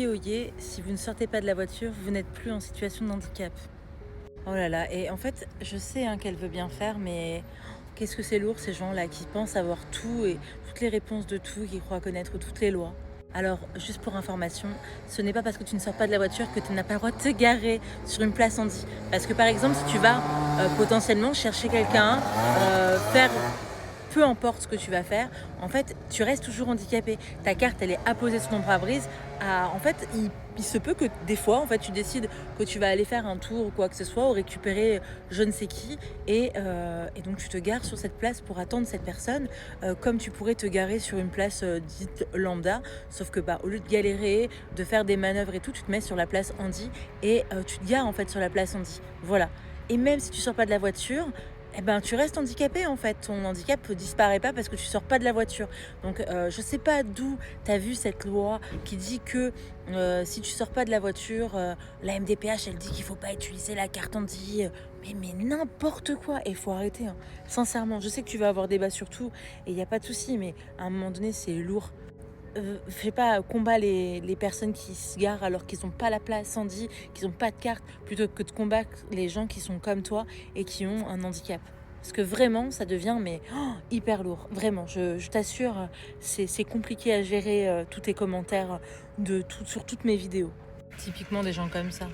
Oyez, si vous ne sortez pas de la voiture, vous n'êtes plus en situation de handicap. Oh là là, et en fait, je sais hein, qu'elle veut bien faire, mais qu'est-ce que c'est lourd ces gens-là qui pensent avoir tout et toutes les réponses de tout, qui croient connaître toutes les lois. Alors, juste pour information, ce n'est pas parce que tu ne sors pas de la voiture que tu n'as pas le droit de te garer sur une place Andy. Parce que par exemple, si tu vas potentiellement chercher quelqu'un, faire peu importe ce que tu vas faire, en fait, tu restes toujours handicapé. Ta carte, elle est apposée sur ton pare-brise. En fait, il se peut que des fois, en fait, tu décides que tu vas aller faire un tour ou quoi que ce soit, ou récupérer je ne sais qui, et donc tu te gares sur cette place pour attendre cette personne, comme tu pourrais te garer sur une place dite lambda, sauf que au lieu de galérer, de faire des manœuvres et tout, tu te mets sur la place Andy et tu te gares en fait sur la place Andy. Voilà. Et même si tu sors pas de la voiture, eh ben, tu restes handicapé en fait. Ton handicap ne disparaît pas parce que tu sors pas de la voiture. Donc je sais pas d'où tu as vu cette loi qui dit que si tu sors pas de la voiture, la MDPH elle dit qu'il faut pas utiliser la carte Andy. Mais n'importe quoi. Et il faut arrêter. Hein. Sincèrement, je sais que tu vas avoir débat sur tout et il n'y a pas de souci, mais à un moment donné c'est lourd. Je sais pas, combat les personnes qui se garent alors qu'ils n'ont pas la place Andy, qu'ils n'ont pas de carte, plutôt que de combattre les gens qui sont comme toi et qui ont un handicap. Parce que vraiment, ça devient hyper lourd. Vraiment, je t'assure, c'est compliqué à gérer tous tes commentaires sur toutes mes vidéos. Typiquement des gens comme ça.